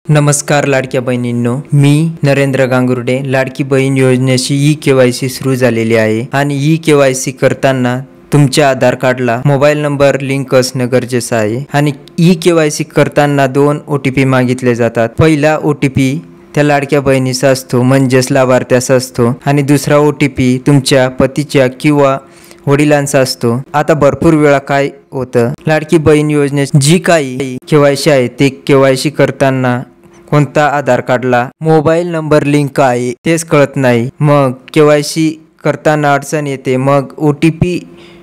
नमस्कार लाडक्या बहिणींनो, मी नरेंद्र गांगुर्डे। लाडकी बहीण योजनेची ई-केवायसी सुरू झालेली आहे आणि ई-केवायसी करताना तुमच्या आधार कार्डला मोबाईल नंबर लिंक असणं गरजेचं आहे आणि ई-केवायसी करताना 2 OTP मागितले जातात। पहिला OTP त्या लाडक्या बहिणीचा असतो म्हणजेच लाभार्थ्याचा असतो आणि दुसरा OTP तुमच्या पतीच्या किंवा वडिलांचा असतो। आता भरपूर वेळा काय होतं, लाडकी बहीण योजनेची जी काही केवायसी आहे ते केवायसी करताना कोणता आधार कार्डला मोबाईल नंबर लिंक आहे तेच कळत नाही। मग केवायसी करताना अडचण येते, मग OTP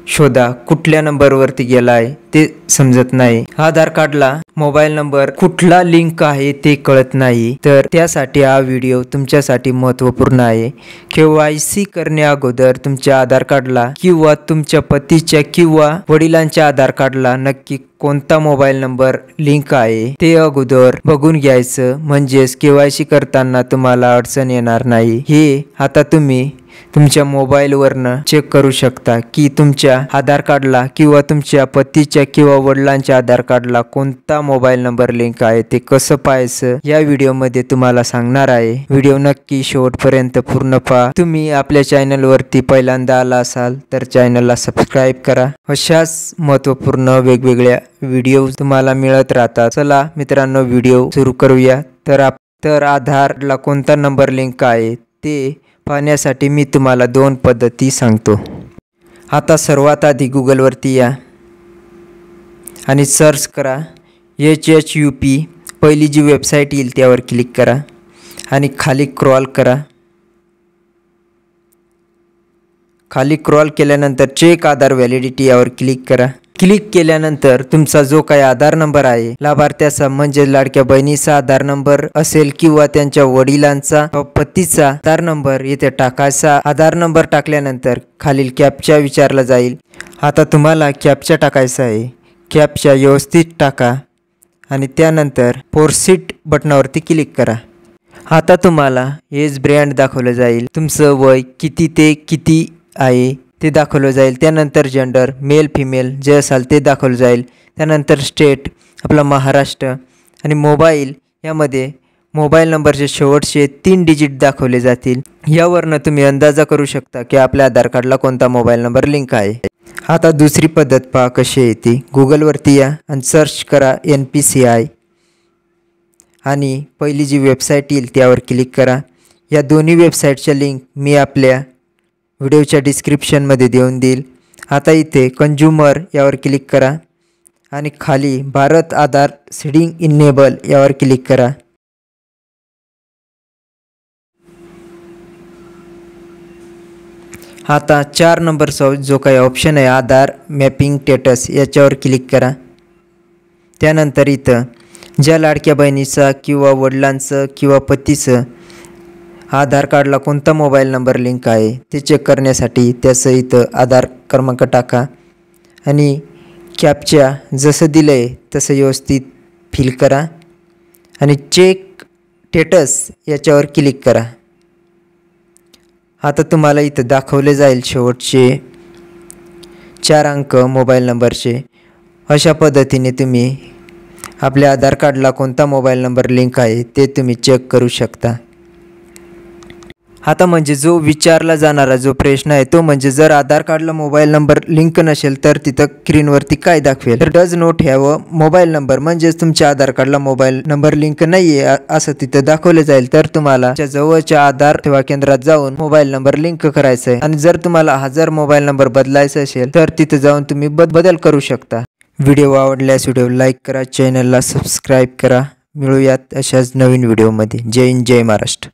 शोधा कुठल्या नंबरवरती गेला आहे ते समजत नाही। आधार कार्डला मोबाईल नंबर कुठला लिंक आहे ते कळत नाही, तर त्यासाठी हा व्हिडिओ तुमच्यासाठी महत्त्वपूर्ण आहे। केवायसी करण्या अगोदर तुमच्या आधार कार्डला किंवा तुमच्या पतीच्या किंवा वडिलांच्या आधार कार्डला नक्की कोणता मोबाईल नंबर लिंक आहे ते अगोदर बघून घ्यायचं, म्हणजेच केवायसी करताना तुम्हाला अडचण येणार नाही। हे आता तुम्ही तुमच्या मोबाईलवरनं चेक करू शकता की तुमच्या आधार कार्डला किंवा तुमच्या पतीच्या किंवा वडिलांच्या आधार कार्डला कोणता मोबाईल नंबर लिंक आहे ते कसं पाहायचं या व्हिडिओमध्ये तुम्हाला सांगणार आहे। व्हिडिओ नक्की शेवटपर्यंत पूर्ण पहा। तुम्ही आपल्या चॅनलवरती पहिल्यांदा आला असाल तर चॅनलला सबस्क्राईब करा। अशाच महत्त्वपूर्ण वेगवेगळ्या व्हिडिओ तुम्हाला मिळत राहतात। चला मित्रांनो, व्हिडिओ सुरू करूया। तर आधारला कोणता नंबर लिंक आहे ते पाहण्यासाठी मी तुम्हाला 2 पद्धती सांगतो। आता सर्वात आधी गुगलवरती या आणि सर्च करा HHUP। पहिली जी वेबसाईट येईल त्यावर क्लिक करा आणि खाली स्क्रॉल करा। खाली स्क्रॉल केल्यानंतर चेक आधार व्हॅलिडिटी यावर क्लिक करा। क्लिक केल्यानंतर तुमचा जो काही आधार नंबर आहे लाभार्थ्याचा म्हणजे लाडक्या बहिणीचा आधार नंबर असेल किंवा त्यांच्या वडिलांचा पतीचा आधार नंबर इथे टाकायचा। आधार नंबर टाकल्यानंतर खालील कॅप्चा विचारला जाईल। आता तुम्हाला कॅप्चा टाकायचा आहे। कॅप्चा व्यवस्थित टाका आणि त्यानंतर प्रोसीड बटनावरती क्लिक करा। आता तुम्हाला एज ब्रँड दाखवलं जाईल, तुमचं वय किती ते किती आहे ते दाखवलं जाईल। त्यानंतर जेंडर मेल फिमेल जे असाल ते दाखवलं जाईल। त्यानंतर स्टेट आपला महाराष्ट्र आणि मोबाईल यामध्ये मोबाईल नंबरचे शेवटचे 3 डिजिट दाखवले जातील। यावरनं तुम्ही अंदाजा करू शकता की आपल्या आधार कार्डला कोणता मोबाईल नंबर लिंक आहे। आता दुसरी पद्धत पहा कशी येते। गुगलवरती या आणि सर्च करा NPCI आणि पहिली जी वेबसाईट येईल त्यावर क्लिक करा। या दोन्ही वेबसाईटच्या लिंक मी आपल्या व्हिडिओच्या डिस्क्रिप्शनमध्ये देऊन देईल। आता इथे कंझ्युमर यावर क्लिक करा आणि खाली भारत आधार सीडिंग इनेबल यावर क्लिक करा। आता 4 नंबरचा जो काही ऑप्शन आहे आधार मॅपिंग स्टेटस याच्यावर क्लिक करा। त्यानंतर इथं ज्या लाडक्या बहिणीचा किंवा वडिलांचं किंवा पतीचं आधार कार्डला कोणता मोबाईल नंबर लिंक आहे ते चेक करण्यासाठी त्याचं इथं आधार क्रमांक टाका आणि कॅप्चा जसं दिलं आहे तसं व्यवस्थित फिल करा आणि चेक स्टेटस याच्यावर क्लिक करा। आता तुम्हाला इथं दाखवले जाईल शेवटचे 4 अंक मोबाईल नंबरचे। अशा पद्धतीने तुम्ही आपल्या आधार कार्डला कोणता मोबाईल नंबर लिंक आहे ते तुम्ही चेक करू शकता। आता म्हणजे जो विचारला जाणारा जो प्रश्न आहे तो म्हणजे जर आधार कार्डला मोबाईल नंबर लिंक नसेल तर तिथं स्क्रीनवरती काय दाखवेल, तर does not have mobile number म्हणजेच तुमच्या आधार कार्डला मोबाईल नंबर लिंक नाही आहे असं तिथं दाखवलं जाईल। तर तुम्हाला जवळच्या आधार सेवा केंद्रात जाऊन मोबाईल नंबर लिंक करायचा आहे आणि जर तुम्हाला जर मोबाईल नंबर बदलायचा असेल तर तिथं जाऊन तुम्ही बदल करू शकता। व्हिडिओ आवडल्यास व्हिडिओ लाईक करा, चॅनलला सबस्क्राईब करा। मिळूयात अशाच नवीन व्हिडिओमध्ये। जय हिंद, जय महाराष्ट्र।